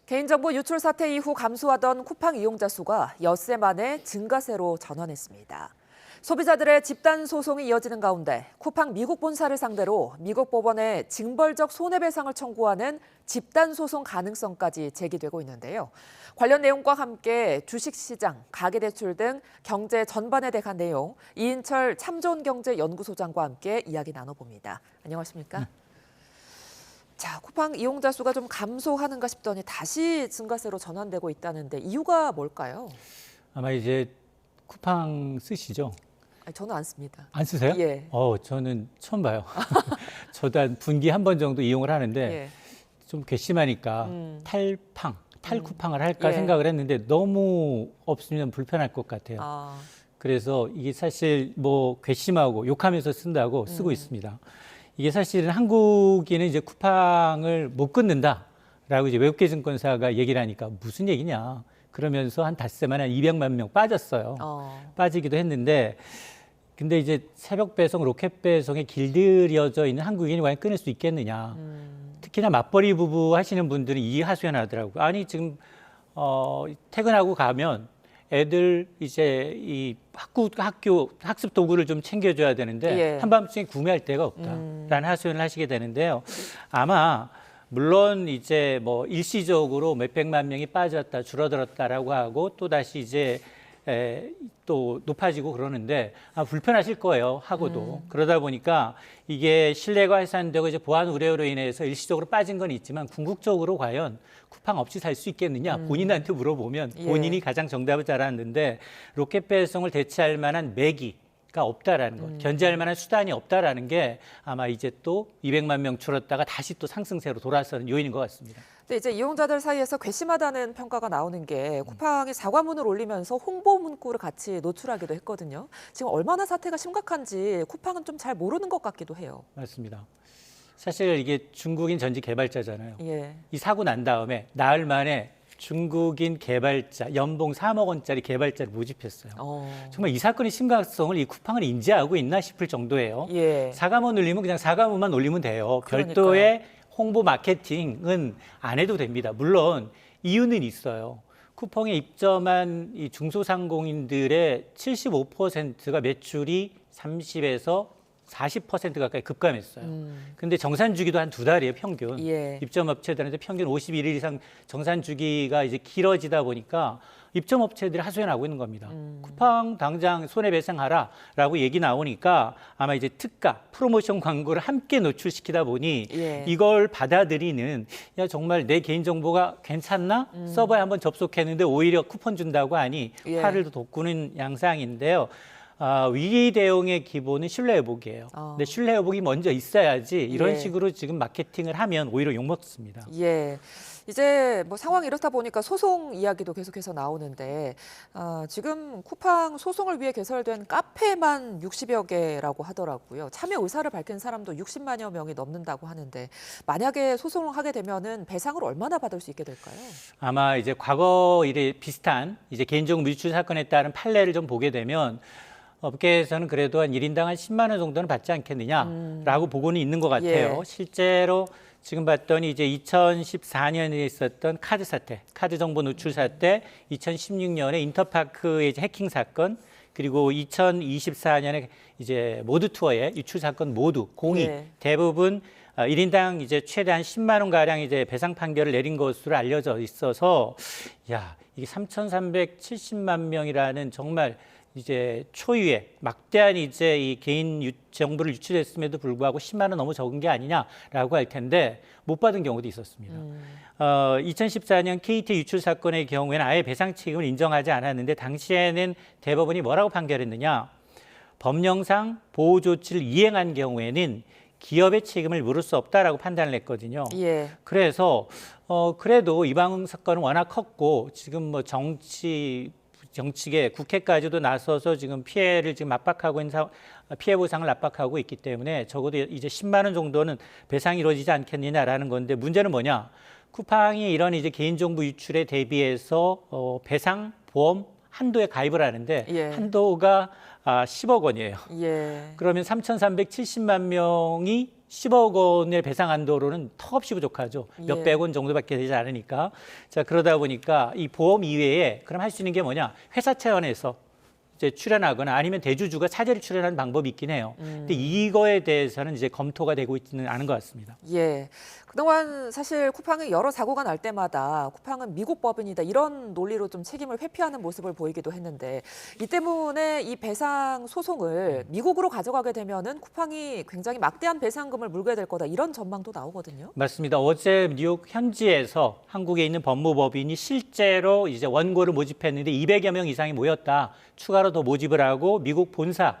개인정보 유출 사태 이후 감소하던 쿠팡 이용자 수가 엿새 만에 증가세로 전환했습니다. 소비자들의 집단 소송이 이어지는 가운데 쿠팡 미국 본사를 상대로 미국 법원에 징벌적 손해배상을 청구하는 집단 소송 가능성까지 제기되고 있는데요. 관련 내용과 함께 주식시장, 가계대출 등 경제 전반에 대한 내용 이인철 참좋은경제연구소장과 함께 이야기 나눠봅니다. 안녕하십니까? 자, 쿠팡 이용자 수가 좀 감소하는가 싶더니 다시 증가세로 전환되고 있다는데 이유가 뭘까요? 아마 이제 쿠팡 쓰시죠? 아니, 저는 안 씁니다. 안 쓰세요? 예. 저는 처음 봐요. 저도 한 분기 한 번 정도 이용을 하는데 예. 좀 괘씸하니까 탈쿠팡을 할까 예. 생각을 했는데 너무 없으면 불편할 것 같아요. 아, 그래서 이게 사실 뭐 괘씸하고 욕하면서 쓴다고 쓰고 있습니다. 이게 사실은 한국인은 이제 쿠팡을 못 끊는다라고 이제 외국계 증권사가 얘기를 하니까 무슨 얘기냐. 그러면서 한 닷새 만에 한 200만 명 빠졌어요. 빠지기도 했는데 근데 이제 새벽 배송, 로켓 배송에 길들여져 있는 한국인이 과연 끊을 수 있겠느냐. 특히나 맞벌이 부부 하시는 분들은 이 하소연하더라고요. 아니 지금 퇴근하고 가면 애들 이제 이 학교 학습 도구를 좀 챙겨줘야 되는데 예. 한밤중에 구매할 데가 없다라는 하소연을 하시게 되는데요. 아마 물론 이제 뭐 일시적으로 몇백만 명이 빠졌다 줄어들었다라고 하고 또 다시 이제 또 높아지고 그러는데 불편하실 거예요. 하고도 그러다 보니까 이게 신뢰가 훼손되고 이제 보안 우려로 인해서 일시적으로 빠진 건 있지만 궁극적으로 과연 쿠팡 없이 살 수 있겠느냐 본인한테 물어보면 본인이 예. 가장 정답을 잘 아는데 로켓 배송을 대체할 만한 매기가 없다라는 것, 견제할 만한 수단이 없다라는 게 아마 이제 또 200만 명 줄었다가 다시 또 상승세로 돌아서는 요인인 것 같습니다. 근데 이제 이용자들 사이에서 괘씸하다는 평가가 나오는 게 쿠팡이 사과문을 올리면서 홍보 문구를 같이 노출하기도 했거든요. 지금 얼마나 사태가 심각한지 쿠팡은 좀 잘 모르는 것 같기도 해요. 맞습니다. 사실 이게 중국인 전지 개발자잖아요. 예. 이 사고 난 다음에 나흘 만에 중국인 개발자 연봉 3억 원짜리 개발자를 모집했어요. 정말 이 사건의 심각성을 이 쿠팡을 인지하고 있나 싶을 정도예요. 예. 사과문 올리면 그냥 사과문만 올리면 돼요. 그러니까요. 별도의 홍보 마케팅은 안 해도 됩니다. 물론 이유는 있어요. 쿠팡에 입점한 이 중소상공인들의 75%가 매출이 30에서 40% 가까이 급감했어요. 근데 정산 주기도 한 2달이에요, 평균. 예. 입점 업체들한테 평균 51일 이상 정산 주기가 이제 길어지다 보니까 입점 업체들이 하소연하고 있는 겁니다. 쿠팡 당장 손해배상하라라고 얘기 나오니까 아마 이제 특가, 프로모션 광고를 함께 노출시키다 보니 예. 이걸 받아들이는 야 정말 내 개인정보가 괜찮나? 서버에 한번 접속했는데 오히려 쿠폰 준다고 하니 예. 팔을 돋구는 양상인데요. 위기 대응의 기본은 신뢰 회복이에요. 근데 신뢰 회복이 먼저 있어야지 이런 예. 식으로 지금 마케팅을 하면 오히려 욕먹습니다. 예. 이제 뭐 상황이 이렇다 보니까 소송 이야기도 계속해서 나오는데 지금 쿠팡 소송을 위해 개설된 카페만 60여 개라고 하더라고요. 참여 의사를 밝힌 사람도 60만여 명이 넘는다고 하는데 만약에 소송을 하게 되면은 배상을 얼마나 받을 수 있게 될까요? 아마 이제 과거 일에 비슷한 이제 개인정보 유출 사건에 따른 판례를 좀 보게 되면 업계에서는 그래도 한 1인당 한 10만 원 정도는 받지 않겠느냐라고 보고는 있는 것 같아요. 예. 실제로 지금 봤더니 이제 2014년에 있었던 카드 사태, 카드 정보 노출 사태, 2016년에 인터파크의 이제 해킹 사건, 그리고 2024년에 이제 모두 투어의 유출 사건 모두 공이 예. 대부분 1인당 이제 최대한 10만 원 가량 이제 배상 판결을 내린 것으로 알려져 있어서 야, 이게 3,370만 명이라는 정말 이제 초유의 막대한 이제 이 개인 정보를 유출했음에도 불구하고 10만 원 너무 적은 게 아니냐라고 할 텐데 못 받은 경우도 있었습니다. 2014년 KT 유출 사건의 경우에는 아예 배상 책임을 인정하지 않았는데 당시에는 대법원이 뭐라고 판결했느냐? 법령상 보호 조치를 이행한 경우에는 기업의 책임을 물을 수 없다라고 판단을 했거든요. 예. 그래서 그래도 이방 사건은 워낙 컸고 지금 뭐 정치계 국회까지도 나서서 지금 피해를 지금 압박하고 있는 피해 보상을 압박하고 있기 때문에 적어도 이제 10만 원 정도는 배상이 이루어지지 않겠느냐라는 건데 문제는 뭐냐? 쿠팡이 이런 이제 개인정보 유출에 대비해서 배상 보험 한도에 가입을 하는데 예. 한도가 10억 원이에요. 예. 그러면 3,370만 명이 10억 원의 배상 한도로는 턱없이 부족하죠. 예. 몇백 원 정도밖에 되지 않으니까. 자, 그러다 보니까 이 보험 이외에 그럼 할 수 있는 게 뭐냐? 회사 차원에서 이제 출연하거나 아니면 대주주가 차제를 출연하는 방법이 있긴 해요. 근데 이거에 대해서는 이제 검토가 되고 있지는 않은 것 같습니다. 예. 그동안 사실 쿠팡이 여러 사고가 날 때마다 쿠팡은 미국 법인이다 이런 논리로 좀 책임을 회피하는 모습을 보이기도 했는데 이 때문에 이 배상 소송을 미국으로 가져가게 되면은 쿠팡이 굉장히 막대한 배상금을 물게 될 거다 이런 전망도 나오거든요. 맞습니다. 어제 뉴욕 현지에서 한국에 있는 법무법인이 실제로 이제 원고를 모집했는데 200여 명 이상이 모였다. 추가로 더 모집을 하고 미국 본사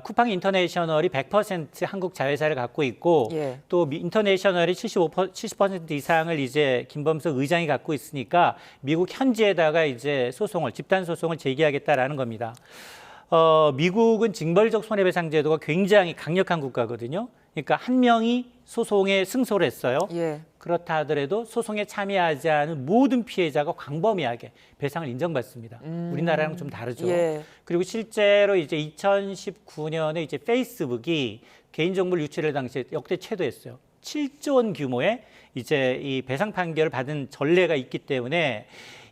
쿠팡 인터내셔널이 100% 한국 자회사를 갖고 있고 예. 또 인터내셔널이 70% 이상을 이제 김범석 의장이 갖고 있으니까 미국 현지에다가 이제 집단 소송을 제기하겠다라는 겁니다. 미국은 징벌적 손해배상 제도가 굉장히 강력한 국가거든요. 그러니까 한 명이 소송에 승소를 했어요. 예. 그렇다 하더라도 소송에 참여하지 않은 모든 피해자가 광범위하게 배상을 인정받습니다. 우리나라랑 좀 다르죠. 예. 그리고 실제로 이제 2019년에 이제 페이스북이 개인정보를 유출할 당시에 역대 최대였어요. 7조 원 규모의 이제 이 배상 판결을 받은 전례가 있기 때문에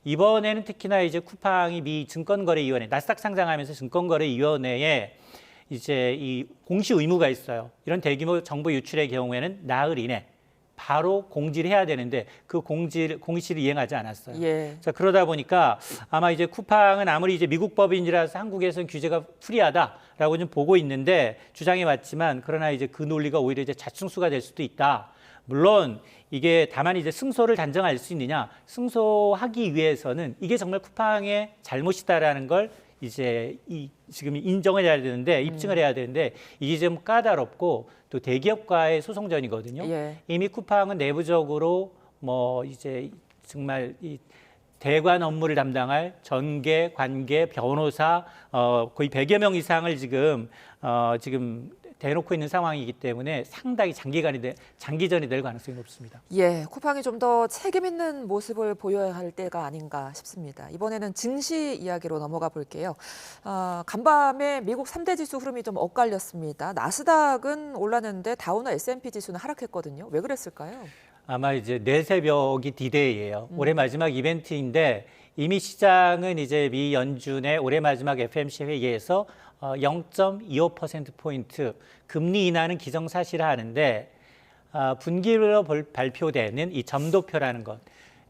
이번에는 특히나 이제 쿠팡이 미 증권거래위원회, 나스닥 상장하면서 증권거래위원회에 이제 이 공시 의무가 있어요. 이런 대규모 정보 유출의 경우에는 나흘 이내 바로 공지를 해야 되는데 그 공시를 이행하지 않았어요. 예. 자, 그러다 보니까 아마 이제 쿠팡은 아무리 이제 미국 법인이라서 한국에서는 규제가 프리하다라고 좀 보고 있는데 주장해 왔지만 그러나 이제 그 논리가 오히려 이제 자충수가 될 수도 있다. 물론 이게 다만 이제 승소를 단정할 수 있느냐? 승소하기 위해서는 이게 정말 쿠팡의 잘못이다라는 걸 이제 지금 인정을 해야 되는데 입증을 해야 되는데 이게 좀 까다롭고 또 대기업과의 소송전이거든요. 예. 이미 쿠팡은 내부적으로 뭐 이제 정말 이 대관 업무를 담당할 전계, 관계, 변호사 거의 100여 명 이상을 지금 대놓고 있는 상황이기 때문에 상당히 장기전이 될 가능성이 높습니다. 예, 쿠팡이 좀 더 책임 있는 모습을 보여야 할 때가 아닌가 싶습니다. 이번에는 증시 이야기로 넘어가 볼게요. 간밤에 미국 3대 지수 흐름이 좀 엇갈렸습니다. 나스닥은 올랐는데 다우나 S&P 지수는 하락했거든요. 왜 그랬을까요? 아마 이제 내새벽이 디데이예요. 올해 마지막 이벤트인데 이미 시장은 이제 미 연준의 올해 마지막 FOMC 회의에서 0.25%포인트 금리 인하는 기정사실화하는데 분기로 발표되는 이 점도표라는 것.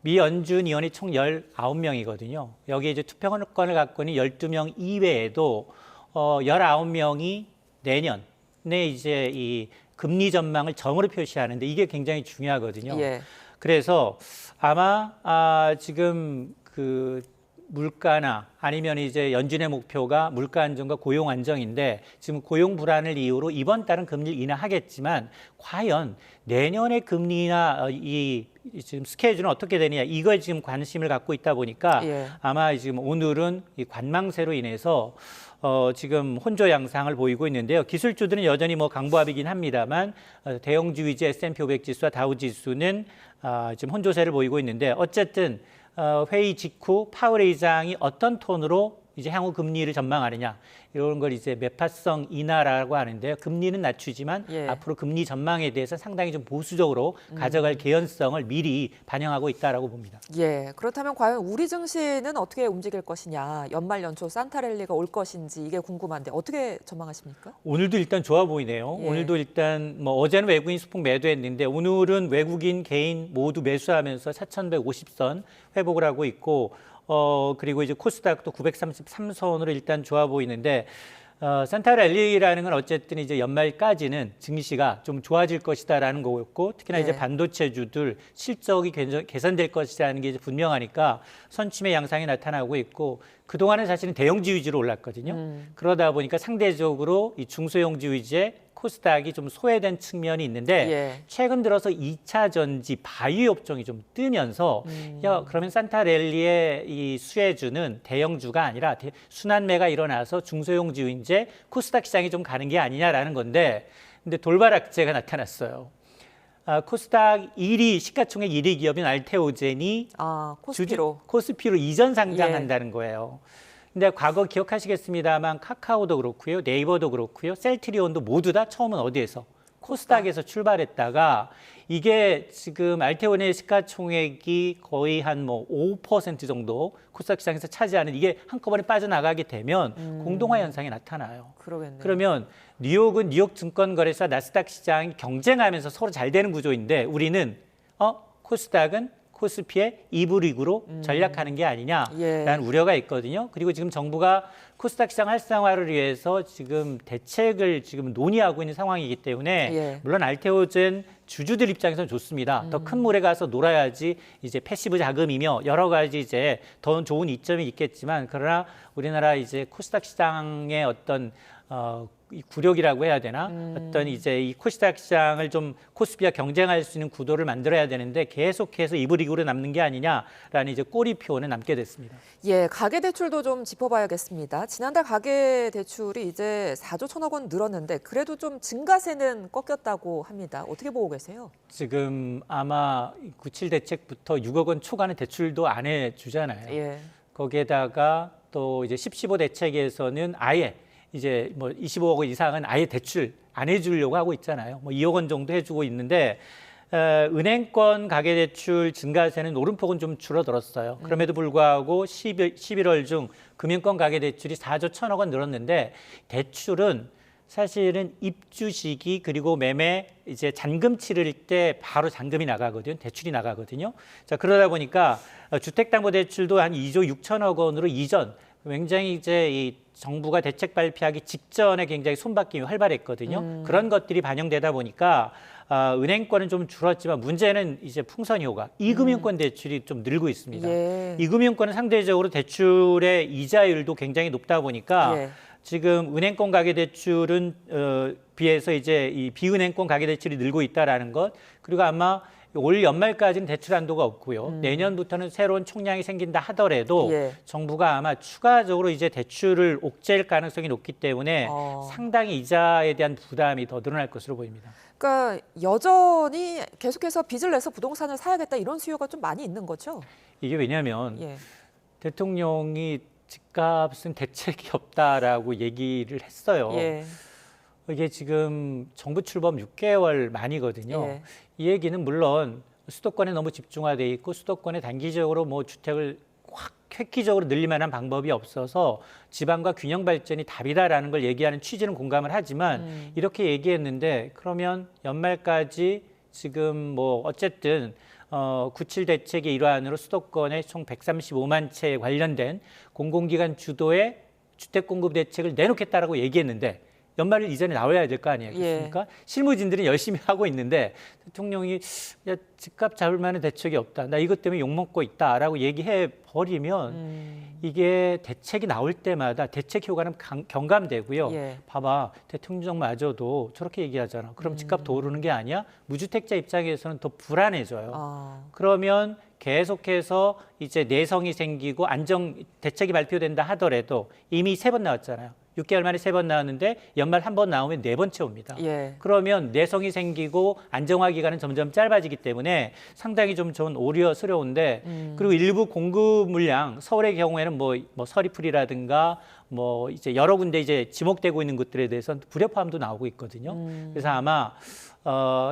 미 연준 위원이 총 19명이거든요. 여기 이제 투표권을 갖고 있는 12명 이외에도 19명이 내년에 이제 이 금리 전망을 점으로 표시하는데 이게 굉장히 중요하거든요. 예. 그래서 아마 지금 그 물가나 아니면 이제 연준의 목표가 물가 안정과 고용 안정인데 지금 고용 불안을 이유로 이번 달은 금리를 인하하겠지만 과연 내년의 금리 인하 이 지금 스케줄은 어떻게 되느냐 이거에 지금 관심을 갖고 있다 보니까 예. 아마 지금 오늘은 이 관망세로 인해서 지금 혼조 양상을 보이고 있는데요. 기술주들은 여전히 뭐 강보합이긴 합니다만 대형주 위주 S&P 500 지수와 다우 지수는 지금 혼조세를 보이고 있는데 어쨌든 회의 직후 파월 의장이 어떤 톤으로 이제 향후 금리를 전망하느냐 이런 걸 이제 매파성 인하라고 하는데요. 금리는 낮추지만 예. 앞으로 금리 전망에 대해서 상당히 좀 보수적으로 가져갈 개연성을 미리 반영하고 있다라고 봅니다. 예, 그렇다면 과연 우리 증시는 어떻게 움직일 것이냐, 연말 연초 산타랠리가 올 것인지 이게 궁금한데 어떻게 전망하십니까? 오늘도 일단 좋아 보이네요. 예. 오늘도 일단 뭐 어제는 외국인 수폭 매도했는데 오늘은 외국인 개인 모두 매수하면서 4,150선 회복을 하고 있고 그리고 이제 코스닥도 933선으로 일단 좋아 보이는데 산타랠리라는 건 어쨌든 이제 연말까지는 증시가 좀 좋아질 것이다라는 거였고 특히나 이제 네. 반도체주들 실적이 개선될 것이라는 게 이제 분명하니까 선침의 양상이 나타나고 있고 그동안은 사실은 대형주 위주로 올랐거든요. 그러다 보니까 상대적으로 이 중소형주 위주의 코스닥이 좀 소외된 측면이 있는데 예. 최근 들어서 2차 전지 바이오 업종이 좀 뜨면서 야, 그러면 산타랠리의 이 수혜주는 대형주가 아니라 순환매가 일어나서 중소형주 이제 코스닥 시장이 좀 가는 게 아니냐라는 건데 근데 돌발악재가 나타났어요. 코스닥 1위 시가총액 1위 기업인 알테오젠이 코스피로 이전 상장한다는 거예요. 근데 과거 기억하시겠습니다만 카카오도 그렇고요, 네이버도 그렇고요, 셀트리온도 모두 다 처음은 어디에서? 코스닥에서 출발했다가 이게 지금 알테온의 시가총액이 거의 한 뭐 5% 정도 코스닥 시장에서 차지하는 이게 한꺼번에 빠져나가게 되면 공동화 현상이 나타나요. 그러겠네요. 그러면 뉴욕은 뉴욕 증권거래소와 나스닥 시장이 경쟁하면서 서로 잘 되는 구조인데 우리는 코스닥은 코스피의 2부 리그로 전략하는 게 아니냐라는 예. 우려가 있거든요. 그리고 지금 정부가 코스닥 시장 활성화를 위해서 지금 대책을 지금 논의하고 있는 상황이기 때문에 예. 물론 알테오젠 주주들 입장에서는 좋습니다. 더 큰 물에 가서 놀아야지 이제 패시브 자금이며 여러 가지 이제 더 좋은 이점이 있겠지만 그러나 우리나라 이제 코스닥 시장의 어떤 이 굴욕이라고 해야 되나? 어떤 이제 이 코스닥 시장을 좀 코스피와 경쟁할 수 있는 구도를 만들어야 되는데 계속해서 2부 리그로 남는 게 아니냐라는 이제 꼬리표는 남게 됐습니다. 예, 가계 대출도 좀 짚어봐야겠습니다. 지난달 가계 대출이 이제 4조 1천억 원 늘었는데 그래도 좀 증가세는 꺾였다고 합니다. 어떻게 보고 계세요? 지금 아마 97 대책부터 6억 원 초과는 대출도 안 해주잖아요. 예. 거기에다가 또 이제 10.15 대책에서는 아예 이제 뭐 25억 원 이상은 아예 대출 안 해주려고 하고 있잖아요. 뭐 2억 원 정도 해주고 있는데 은행권 가계대출 증가세는 오름폭은 좀 줄어들었어요. 그럼에도 불구하고 11월 중 금융권 가계대출이 4조 1천억 원 늘었는데 대출은 사실은 입주 시기 그리고 매매 이제 잔금 치를 때 바로 잔금이 나가거든요. 대출이 나가거든요. 자, 그러다 보니까 주택담보대출도 한 2조 6천억 원으로 이전 굉장히 이제 이 정부가 대책 발표하기 직전에 굉장히 손바뀜이 활발했거든요. 그런 것들이 반영되다 보니까 은행권은 좀 줄었지만 문제는 이제 풍선 효과, 이금융권 대출이 좀 늘고 있습니다. 예. 이금융권은 상대적으로 대출의 이자율도 굉장히 높다 보니까 예. 지금 은행권 가계대출은 비해서 이제 이 비은행권 가계대출이 늘고 있다라는 것, 그리고 아마 올 연말까지는 대출 한도가 없고요. 내년부터는 새로운 총량이 생긴다 하더라도 예. 정부가 아마 추가적으로 이제 대출을 옥죄일 가능성이 높기 때문에 상당히 이자에 대한 부담이 더 늘어날 것으로 보입니다. 그러니까 여전히 계속해서 빚을 내서 부동산을 사야겠다 이런 수요가 좀 많이 있는 거죠? 이게 왜냐하면 예. 대통령이 집값은 대책이 없다라고 얘기를 했어요. 예. 이게 지금 정부 출범 6개월 만이거든요. 예. 이 얘기는 물론 수도권에 너무 집중화돼 있고 수도권에 단기적으로 뭐 주택을 확 획기적으로 늘릴 만한 방법이 없어서 지방과 균형 발전이 답이다라는 걸 얘기하는 취지는 공감을 하지만 이렇게 얘기했는데 그러면 연말까지 지금 뭐 어쨌든 97 대책의 일환으로 수도권에 총 135만 채에 관련된 공공기관 주도의 주택 공급 대책을 내놓겠다라고 얘기했는데 연말 이전에 나와야 될 거 아니겠습니까? 예. 실무진들은 열심히 하고 있는데 대통령이 야, 집값 잡을 만한 대책이 없다. 나 이것 때문에 욕먹고 있다라고 얘기해 버리면 이게 대책이 나올 때마다 대책 효과는 경감되고요. 예. 봐봐, 대통령마저도 저렇게 얘기하잖아. 그럼 집값 더 오르는 게 아니야? 무주택자 입장에서는 더 불안해져요. 그러면 계속해서 이제 내성이 생기고 안정 대책이 발표된다 하더라도 이미 3번 나왔잖아요. 6개월 만에 3번 나왔는데 연말 한 번 나오면 4번째 옵니다. 예. 그러면 내성이 생기고 안정화 기간은 점점 짧아지기 때문에 상당히 좀 저는 우려스러운데 그리고 일부 공급 물량 서울의 경우에는 뭐 서리풀이라든가 뭐 이제 여러 군데 이제 지목되고 있는 것들에 대해서는 불협화음도 나오고 있거든요. 그래서 아마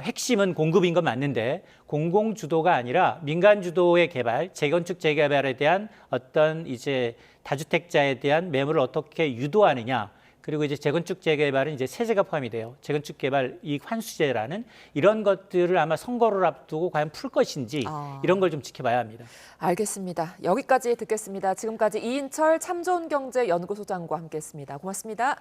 핵심은 공급인 건 맞는데 공공 주도가 아니라 민간 주도의 개발, 재건축 재개발에 대한 어떤 이제 다주택자에 대한 매물을 어떻게 유도하느냐. 그리고 이제 재건축 재개발은 이제 세제가 포함이 돼요. 재건축 개발 이익 환수제라는 이런 것들을 아마 선거를 앞두고 과연 풀 것인지 이런 걸 좀 지켜봐야 합니다. 알겠습니다. 여기까지 듣겠습니다. 지금까지 이인철 참좋은경제연구소장과 함께했습니다. 고맙습니다.